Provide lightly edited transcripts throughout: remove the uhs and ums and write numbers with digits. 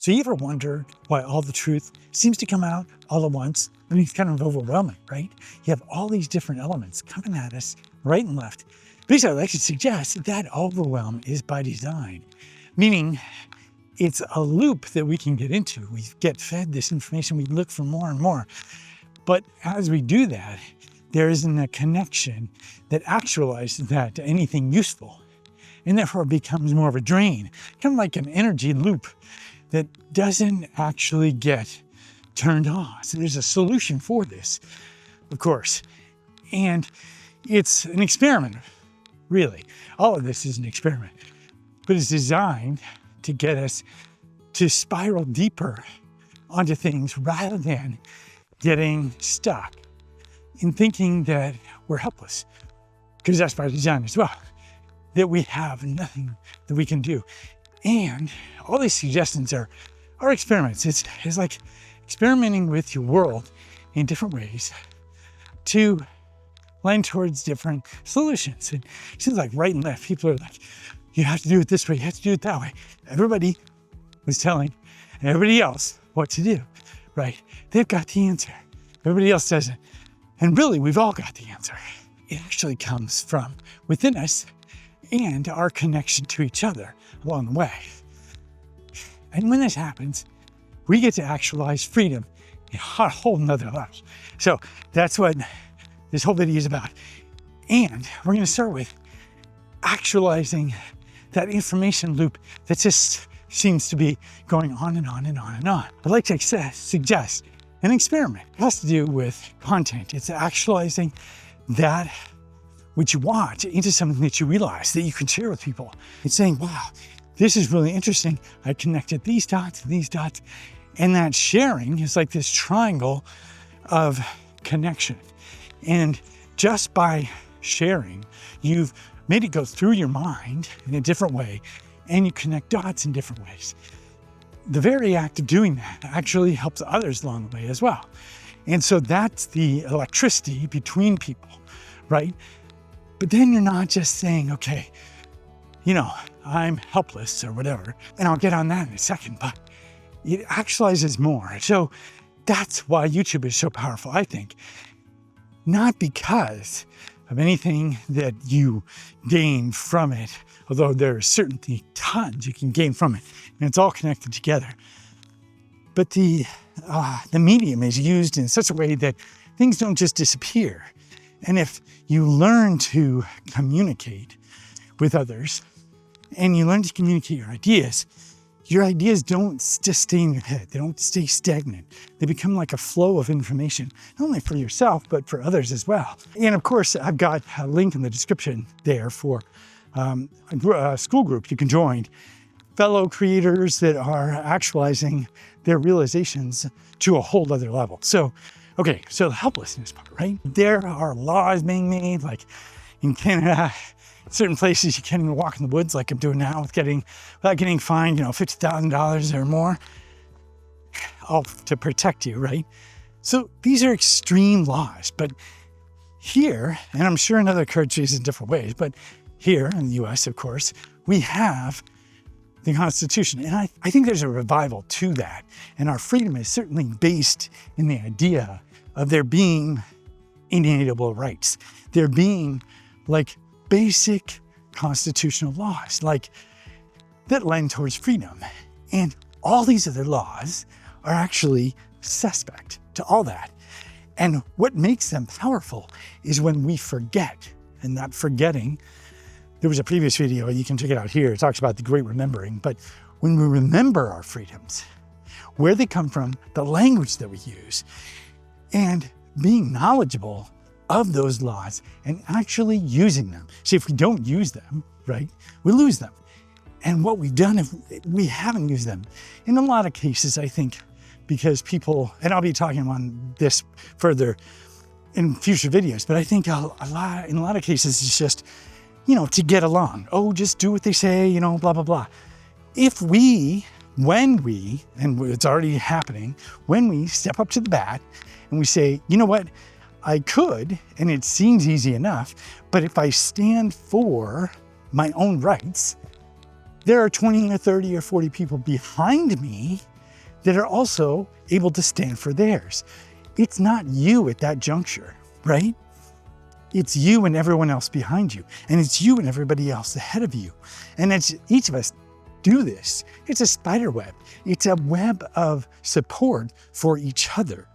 So you ever wonder why all the truth seems to come out all at once? I mean, it's kind of overwhelming, right? You have all these different elements coming at us right and left. Basically, I'd like to suggest that overwhelm is by design, meaning it's a loop that we can get into. We get fed this information, we look for more and more. But as we do that, there isn't a connection that actualizes that to anything useful, and therefore it becomes more of a drain, kind of like an energy loop that doesn't actually get turned on. So there's a solution for this, of course. And it's an experiment, really. All of this is an experiment, but it's designed to get us to spiral deeper onto things rather than getting stuck in thinking that we're helpless, because that's by design as well, that we have nothing that we can do. And all these suggestions are experiments. It's like experimenting with your world in different ways to land towards different solutions. And it seems like right and left, people are like, you have to do it this way, you have to do it that way. Everybody was telling everybody else what to do, right? They've got the answer. Everybody else doesn't. And really, we've all got the answer. It actually comes from within us and our connection to each other along the way. And when this happens, we get to actualize freedom in a whole nother level. So that's what this whole video is about. And we're going to start with actualizing that information loop that just seems to be going on and on and on and on. I'd like to suggest an experiment. It has to do with content. It's actualizing that which you want into something that you realize that you can share with people. It's saying, wow, this is really interesting. I connected these dots and these dots. And that sharing is like this triangle of connection. And just by sharing, you've made it go through your mind in a different way, and you connect dots in different ways. The very act of doing that actually helps others along the way as well. And so that's the electricity between people, right? But then you're not just saying, okay, I'm helpless or whatever, and I'll get on that in a second, but it actualizes more. So that's why YouTube is so powerful, I think. Not because of anything that you gain from it, although there are certainly tons you can gain from it, and it's all connected together. But the medium is used in such a way that things don't just disappear. And if you learn to communicate with others, and you learn to communicate your ideas don't just stay in your head. They don't stay stagnant. They become like a flow of information, not only for yourself, but for others as well. And of course, I've got a link in the description there for a school group you can join. Fellow creators that are actualizing their realizations to a whole other level. So, okay, so the helplessness part, right? There are laws being made, like in Canada, certain places you can't even walk in the woods like I'm doing now without getting fined, $50,000 or more, all to protect you, right? So these are extreme laws, but here, and I'm sure in other countries in different ways, but here in the US, of course, we have the Constitution. And I think there's a revival to that. And our freedom is certainly based in the idea of there being inalienable rights. There being like basic constitutional laws, like that lend towards freedom. And all these other laws are actually suspect to all that. And what makes them powerful is when we forget, and not forgetting. There was a previous video, you can check it out here. It talks about the great remembering. But when we remember our freedoms, where they come from, the language that we use, and being knowledgeable of those laws and actually using them. See, if we don't use them, right, we lose them. And what we've done if we haven't used them, in a lot of cases, I think, because people, and I'll be talking on this further in future videos, but I think in a lot of cases, it's just, to get along. Oh, just do what they say, blah, blah, blah. When we, and it's already happening, when we step up to the bat and we say, you know what, I could, and it seems easy enough, but if I stand for my own rights, there are 20 or 30 or 40 people behind me that are also able to stand for theirs. It's not you at that juncture, right? It's you and everyone else behind you, and it's you and everybody else ahead of you. And as each of us do this, it's a spider web. It's a web of support for each other.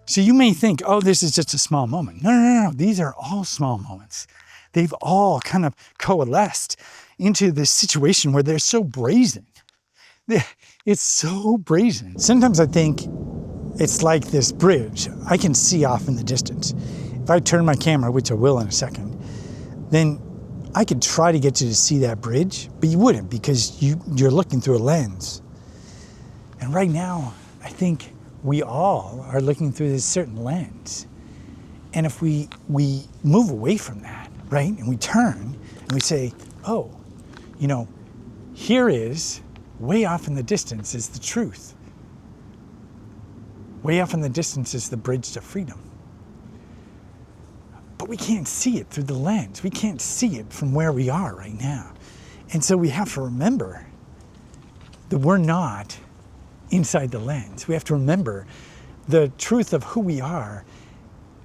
So you may think, oh, this is just a small moment. No. These are all small moments. They've all kind of coalesced into this situation where they're so brazen. It's so brazen. Sometimes I think it's like this bridge I can see off in the distance. If I turn my camera, which I will in a second, then I could try to get you to see that bridge, but you wouldn't because you're looking through a lens. And right now, I think we all are looking through this certain lens. And if we move away from that, right, and we turn and we say, oh, here is, way off in the distance is the truth. Way off in the distance is the bridge to freedom. But we can't see it through the lens. We can't see it from where we are right now. And so we have to remember that we're not inside the lens. We have to remember the truth of who we are,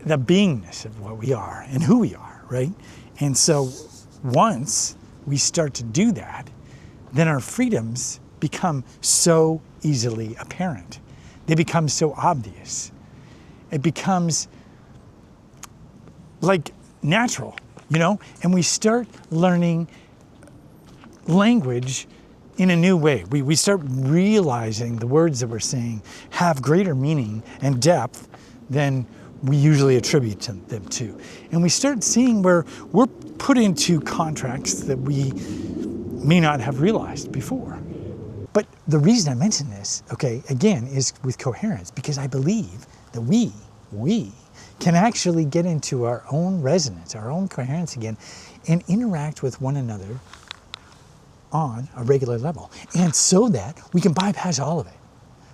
the beingness of what we are and who we are, right? And so once we start to do that, then our freedoms become so easily apparent. They become so obvious. It becomes like natural, and we start learning language in a new way. We start realizing the words that we're saying have greater meaning and depth than we usually attribute them to. And we start seeing where we're put into contracts that we may not have realized before. But the reason I mention this, again, is with coherence, because I believe that we can actually get into our own resonance, our own coherence again, and interact with one another on a regular level. And so that we can bypass all of it.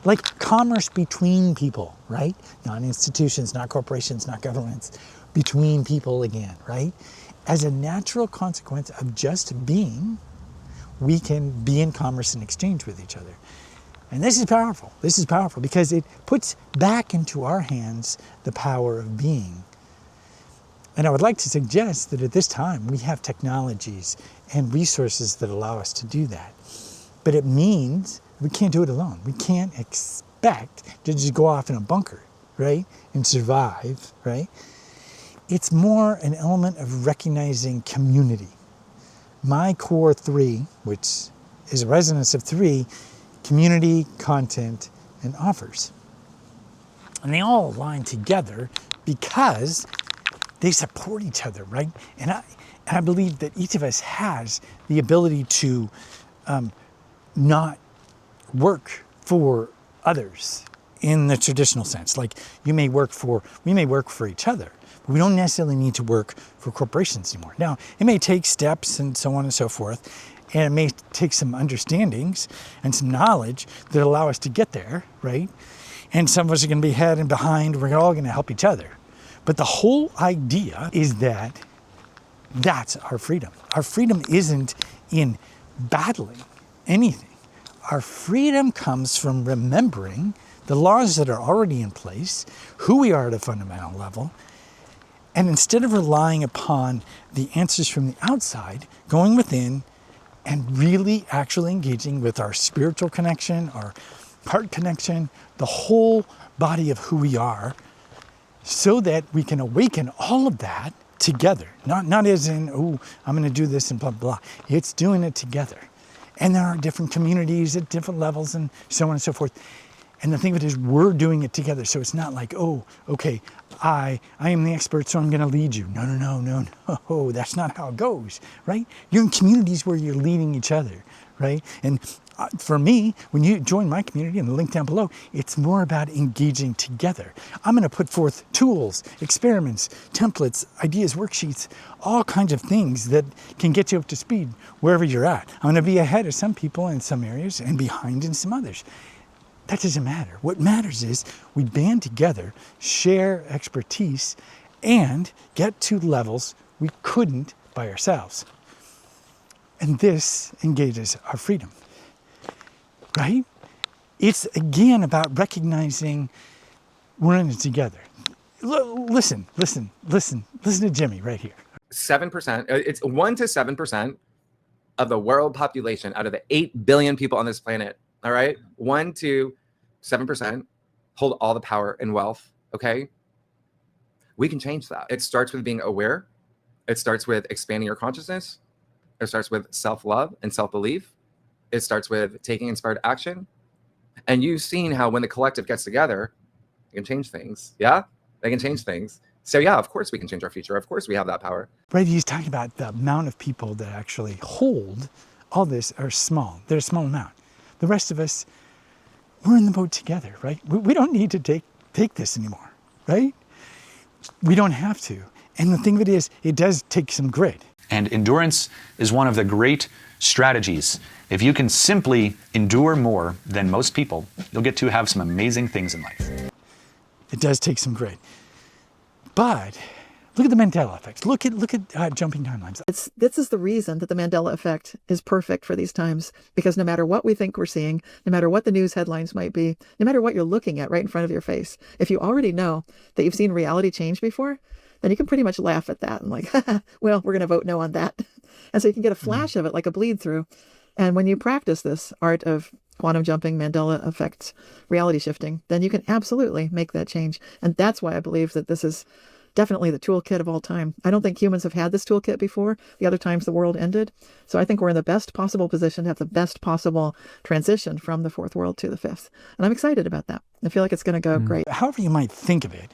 Like commerce between people, right? Not institutions, not corporations, not governments, between people again, right? As a natural consequence of just being, we can be in commerce and exchange with each other. And this is powerful. This is powerful because it puts back into our hands the power of being. And I would like to suggest that at this time we have technologies and resources that allow us to do that. But it means we can't do it alone. We can't expect to just go off in a bunker, right? And survive, right? It's more an element of recognizing community. My core three, which is a resonance of three: community, content, and offers. And they all align together because they support each other, right? And I believe that each of us has the ability to not work for others in the traditional sense. Like we may work for each other, but we don't necessarily need to work for corporations anymore. Now, it may take steps and so on and so forth, and it may take some understandings and some knowledge that allow us to get there, right? And some of us are going to be ahead and behind. We're all going to help each other. But the whole idea is that that's our freedom. Our freedom isn't in battling anything. Our freedom comes from remembering the laws that are already in place, who we are at a fundamental level, and instead of relying upon the answers from the outside, going within and really actually engaging with our spiritual connection, our heart connection, the whole body of who we are, so that we can awaken all of that together. Not as in, oh, I'm going to do this and blah, blah. It's doing it together. And there are different communities at different levels and so on and so forth. And the thing of it is, we're doing it together. So it's not like, oh, okay, I am the expert, so I'm going to lead you. No. That's not how it goes, right? You're in communities where you're leading each other, right? And for me, when you join my community in the link down below, it's more about engaging together. I'm going to put forth tools, experiments, templates, ideas, worksheets, all kinds of things that can get you up to speed wherever you're at. I'm going to be ahead of some people in some areas and behind in some others. That doesn't matter. What matters is we band together, share expertise, and get to levels we couldn't by ourselves. And this engages our freedom, right? It's again about recognizing we're in it together. Listen to Jimmy right here. 7%, it's 1 to 7% of the world population out of the 8 billion people on this planet. All right. 1 to 7% hold all the power and wealth. Okay. We can change that. It starts with being aware. It starts with expanding your consciousness. It starts with self-love and self-belief. It starts with taking inspired action. And you've seen how when the collective gets together, they can change things. Yeah, they can change things. So yeah, of course we can change our future. Of course we have that power. Right, he's talking about the amount of people that actually hold all this are small. They're a small amount. The rest of us, we're in the boat together, right? We don't need to take this anymore, right? We don't have to. And the thing of it is, it does take some grit. And endurance is one of the great strategies. If you can simply endure more than most people, you'll get to have some amazing things in life. It does take some grit. But look at the Mandela effect. Look at jumping timelines. This is the reason that the Mandela effect is perfect for these times, because no matter what we think we're seeing, no matter what the news headlines might be, no matter what you're looking at right in front of your face, if you already know that you've seen reality change before, then you can pretty much laugh at that and like, well, we're going to vote no on that. And so you can get a flash of it like a bleed through. And when you practice this art of quantum jumping, Mandela effects, reality shifting, then you can absolutely make that change. And that's why I believe that this is definitely the toolkit of all time. I don't think humans have had this toolkit before, the other times the world ended. So I think we're in the best possible position to have the best possible transition from the fourth world to the fifth. And I'm excited about that. I feel like it's going to go great. However you might think of it,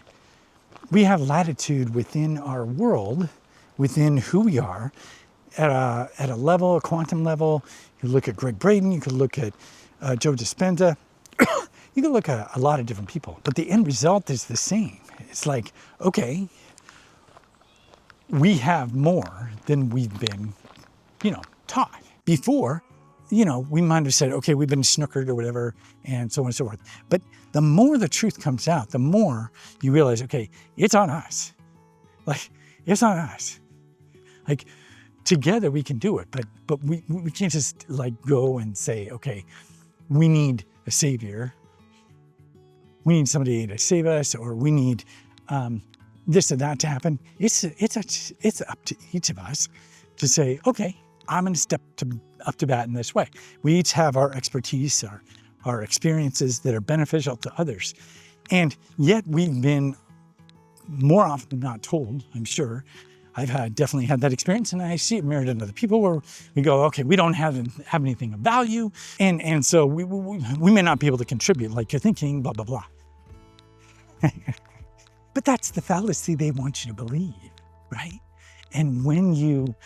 we have latitude within our world, within who we are, at a level, a quantum level. You look at Greg Braden, you could look at Joe Dispenza, you can look at a lot of different people, but the end result is the same. It's like, okay, we have more than we've been, taught. Before, we might have said, okay, we've been snookered or whatever, and so on and so forth. But the more the truth comes out, the more you realize, okay, it's on us. Like, it's on us. Like, together we can do it, but we can't just go and say, okay, we need a savior. We need somebody to save us, or we need this or that to happen. It's up to each of us to say, okay, I'm going to step up to bat in this way. We each have our expertise, our experiences that are beneficial to others. And yet we've been more often than not told, I'm sure, I've definitely had that experience, and I see it mirrored in other people where we go, okay, we don't have anything of value. And so we may not be able to contribute like you're thinking, blah, blah, blah. But that's the fallacy they want you to believe, right? And when you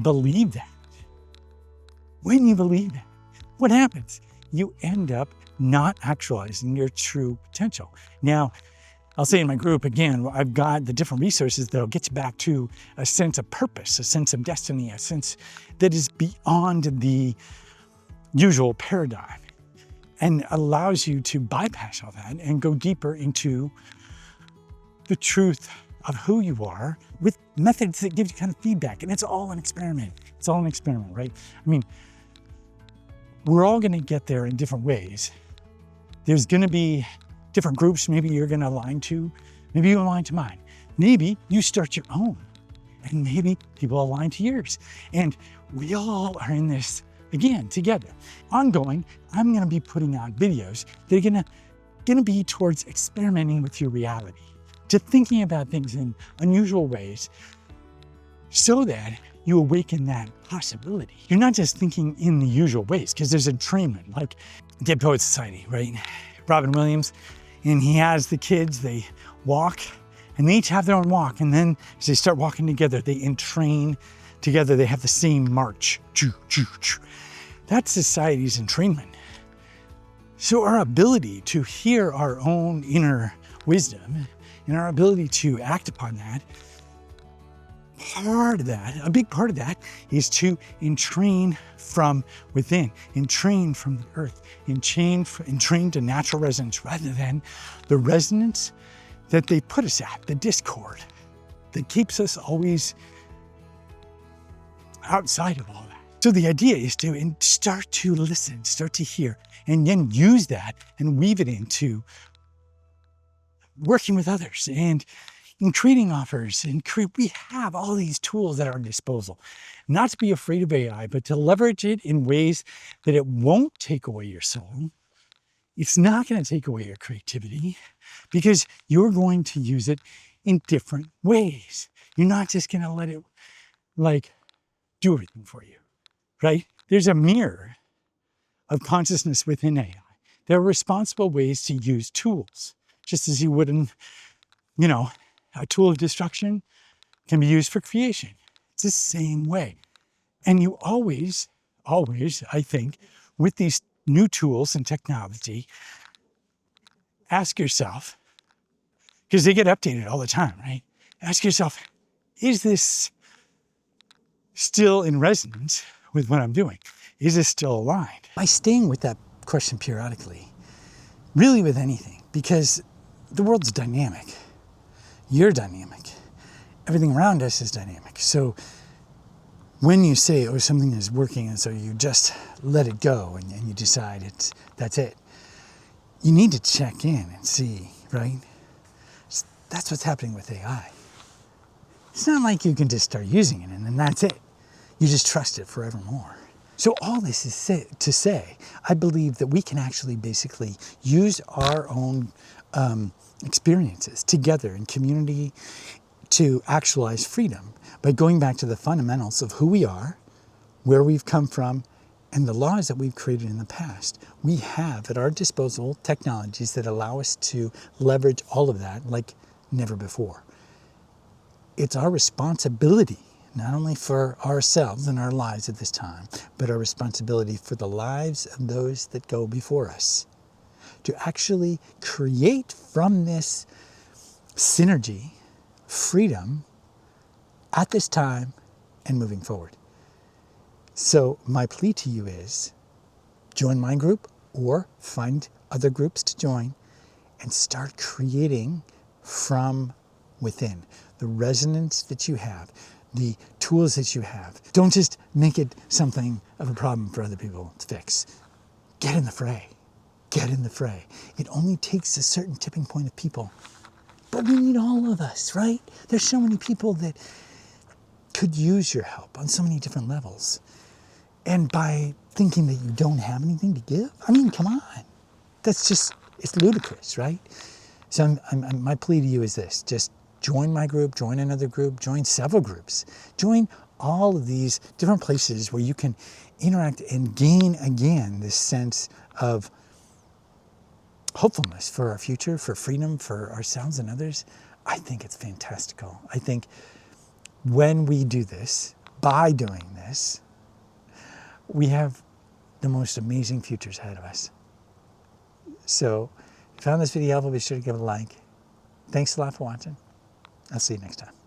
believe that, what happens? You end up not actualizing your true potential. Now, I'll say in my group, again, I've got the different resources that'll get you back to a sense of purpose, a sense of destiny, a sense that is beyond the usual paradigm and allows you to bypass all that and go deeper into the truth of who you are with methods that give you kind of feedback. And it's all an experiment. It's all an experiment, right? I mean, we're all going to get there in different ways. There's going to be different groups maybe you're going to align to. Maybe you align to mine. Maybe you start your own. And maybe people align to yours. And we all are in this, again, together. Ongoing, I'm going to be putting out videos that are going to be towards experimenting with your reality, to thinking about things in unusual ways so that you awaken that possibility. You're not just thinking in the usual ways, because there's a entrainment, like Dead Poets Society, right? Robin Williams, and he has the kids, they walk, and they each have their own walk, and then as they start walking together, they entrain together, they have the same march. That's society's entrainment. So our ability to hear our own inner wisdom and our ability to act upon that, a big part of that is to entrain from within, entrain from the earth, entrain to natural resonance rather than the resonance that they put us at, the discord that keeps us always outside of all that. So the idea is to start to listen, start to hear, and then use that and weave it into working with others and in creating offers. And we have all these tools at our disposal. Not to be afraid of AI, but to leverage it in ways that it won't take away your soul. It's not going to take away your creativity because you're going to use it in different ways. You're not just going to let it do everything for you, right? There's a mirror of consciousness within AI. There are responsible ways to use tools, just as you would in, a tool of destruction can be used for creation. It's the same way. And you always, I think, with these new tools and technology, ask yourself, because they get updated all the time, right? Ask yourself, is this still in resonance with what I'm doing? Is this still aligned? By staying with that question periodically, really with anything, because the world's dynamic. You're dynamic. Everything around us is dynamic. So when you say, oh, something is working, and so you just let it go and you decide that's it, you need to check in and see, right? That's what's happening with AI. It's not like you can just start using it and then that's it. You just trust it forevermore. So all this is to say, I believe that we can actually basically use our own experiences together in community to actualize freedom by going back to the fundamentals of who we are, where we've come from, and the laws that we've created in the past. We have at our disposal technologies that allow us to leverage all of that like never before. It's our responsibility, not only for ourselves and our lives at this time, but our responsibility for the lives of those that go before us, to actually create from this synergy freedom at this time and moving forward. So my plea to you is join my group or find other groups to join and start creating from within the resonance that you have, the tools that you have. Don't just make it something of a problem for other people to fix. Get in the fray. Get in the fray. It only takes a certain tipping point of people. But we need all of us, right? There's so many people that could use your help on so many different levels. And by thinking that you don't have anything to give, I mean, come on. It's ludicrous, right? So my plea to you is this: just join my group, join another group, join several groups. Join all of these different places where you can interact and gain again this sense of hopefulness for our future, for freedom, for ourselves and others. I think it's fantastical. I think when we do this, by doing this, we have the most amazing futures ahead of us. So if you found this video helpful, be sure to give it a like. Thanks a lot for watching. I'll see you next time.